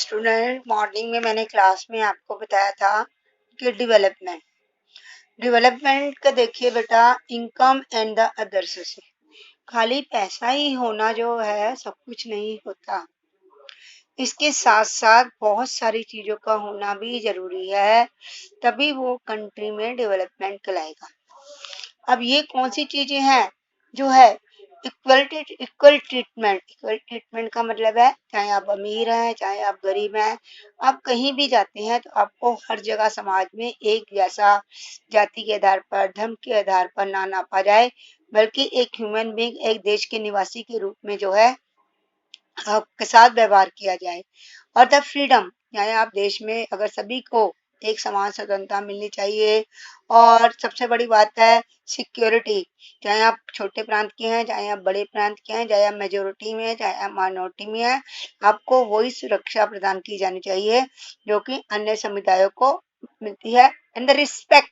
Student, morning में मैंने class में आपको बताया था कि डेवलपमेंट का देखिए बेटा, income and the other sources. खाली पैसा ही होना जो है सब कुछ नहीं होता, इसके साथ साथ बहुत सारी चीजों का होना भी जरूरी है, तभी वो कंट्री में डेवलपमेंट कहलाएगा। अब ये कौन सी चीजें हैं जो है इक्वल ट्रीटमेंट का मतलब है, चाहे आप अमीर हैं चाहे आप गरीब हैं, आप कहीं भी जाते हैं तो आपको हर जगह समाज में एक जैसा जाति के आधार पर, धर्म के आधार पर ना नापा जाए, बल्कि एक ह्यूमन बीइंग, एक देश के निवासी के रूप में जो है आपके साथ व्यवहार किया जाए। और द फ्रीडम, यानी आप देश में अगर सभी को एक समान स्वतंत्रता मिलनी चाहिए। और सबसे बड़ी बात है सिक्योरिटी, चाहे आप छोटे प्रांत के हैं, चाहे आप बड़े प्रांत के हैं, चाहे आप मेजोरिटी में हैं, चाहे आप माइनॉरिटी में हैं, आपको वही सुरक्षा प्रदान की जानी चाहिए जो कि अन्य समुदायों को मिलती है। एंड द रिस्पेक्ट,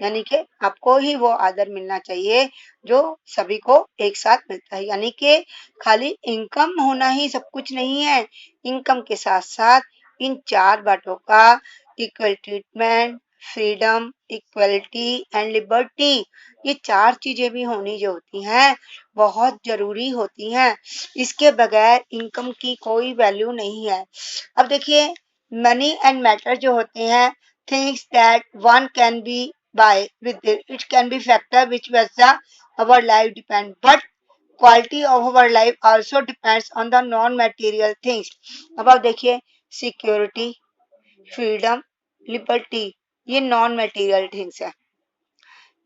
यानी कि आपको ही वो आदर मिलना चाहिए जो सभी को एक साथ मिलता है। यानी कि खाली इनकम होना ही सब कुछ नहीं है, इनकम के साथ साथ इन चार बातों का equal treatment, freedom, equality and liberty, ये चार चीजें भी होनी जो होती हैं बहुत जरूरी होती हैं। इसके बगैर इनकम की कोई वैल्यू नहीं है। अब देखिए, मनी एंड मैटर जो होते हैं, things that one can be buy with it can be factor which was the our life depend, but quality of our life also depends on the non material things। अब आप देखिए, security, freedom, liberty, ये non material things है,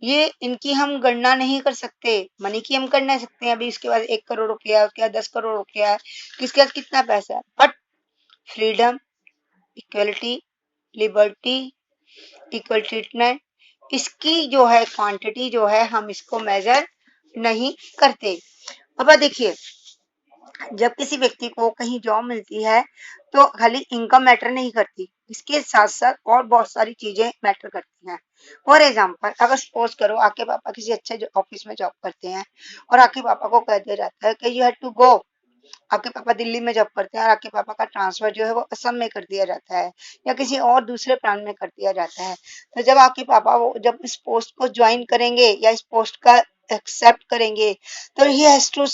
ये इनकी हम गणना नहीं कर सकते। मनी की हम कर नहीं सकते हैं, अभी इसके बाद 1 करोड़ रुपया, उसके बाद 10 करोड़ रुपया, किसके पास कितना पैसा है। But freedom, equality, liberty, equal treatment, इसकी जो है क्वांटिटी जो है हम इसको मेजर नहीं करते। अब देखिए, जब किसी व्यक्ति को कहीं जॉब मिलती है तो खाली इनकम मैटर नहीं करती, इसके साथ साथ और बहुत सारी चीजें मैटर करती हैं। फॉर एग्जाम्पल, अगर सपोज करो आपके पापा किसी अच्छे ऑफिस में जॉब करते हैं और आपके पापा को कह दिया जाता है कि यू हैव टू गो, आपके पापा दिल्ली में जॉब करते हैं और आपके पापा का ट्रांसफर जो है वो असम में कर दिया जाता है या किसी और दूसरे प्रांत में कर दिया जाता है, तो जब आपके पापा वो जब इस पोस्ट को ज्वाइन करेंगे या इस पोस्ट का एक्सेप्ट करेंगे तो he has to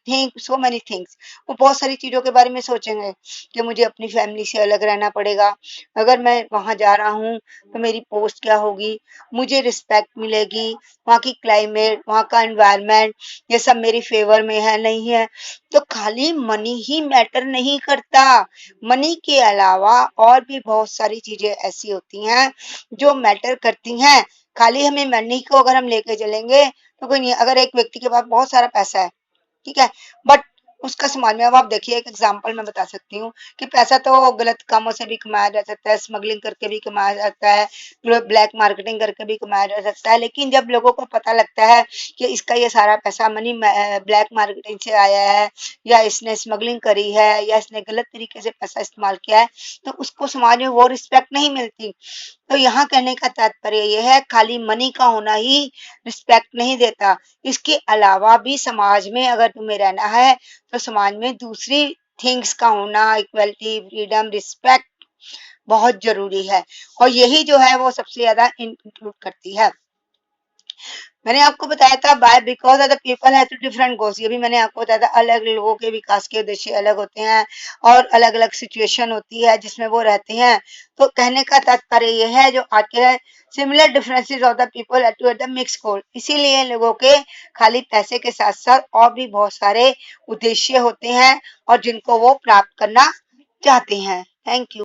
think so many things. वो बहुत सारी चीजों के बारे में सोचेंगे कि मुझे अपनी फैमिली से अलग रहना पड़ेगा, अगर मैं वहां जा रहा हूँ तो मेरी पोस्ट क्या होगी, मुझे रिस्पेक्ट मिलेगी, वहाँ की क्लाइमेट, वहाँ का एनवायरनमेंट, ये सब मेरी फेवर में है नहीं है। तो खाली मनी ही मैटर नहीं करता, मनी के अलावा और भी बहुत सारी चीजें ऐसी होती हैं जो मैटर करती हैं। खाली हमें मनी को अगर हम लेके चलेंगे तो कोई नहीं। अगर एक व्यक्ति के पास बहुत सारा पैसा है, ठीक है, बट उसका समाज में, अब आप देखिए, एक एग्जांपल मैं बता सकती हूँ कि पैसा तो गलत कामों से भी कमाया जा सकता है, स्मगलिंग करके भी कमाया जाता है, ब्लैक मार्केटिंग करके भी कमाया जा सकता है। लेकिन जब लोगों को पता लगता है कि इसका ये सारा पैसा मनी ब्लैक मार्केटिंग से आया है या इसने स्मगलिंग करी है या इसने गलत तरीके से पैसा इस्तेमाल किया है, तो उसको समाज में वो रिस्पेक्ट नहीं मिलती। तो यहाँ कहने का तात्पर्य यह है, खाली मनी का होना ही रिस्पेक्ट नहीं देता, इसके अलावा भी समाज में अगर तुम्हें रहना है तो समाज में दूसरी थिंग्स का होना, इक्वलिटी, फ्रीडम, रिस्पेक्ट बहुत जरूरी है। और यही जो है वो सबसे ज्यादा इंक्लूड करती है। मैंने आपको बताया था by because of the people have different goals, ये भी मैंने आपको बताया था, अलग अलग लोगों के विकास के उद्देश्य अलग होते हैं और अलग अलग सिचुएशन होती है जिसमें वो रहते हैं। तो कहने का तात्पर्य ये है जो आज के similar differences of the people to the mix goal, इसीलिए लोगों के खाली पैसे के साथ साथ और भी बहुत सारे उद्देश्य होते हैं और जिनको वो प्राप्त करना चाहते हैं। Thank you.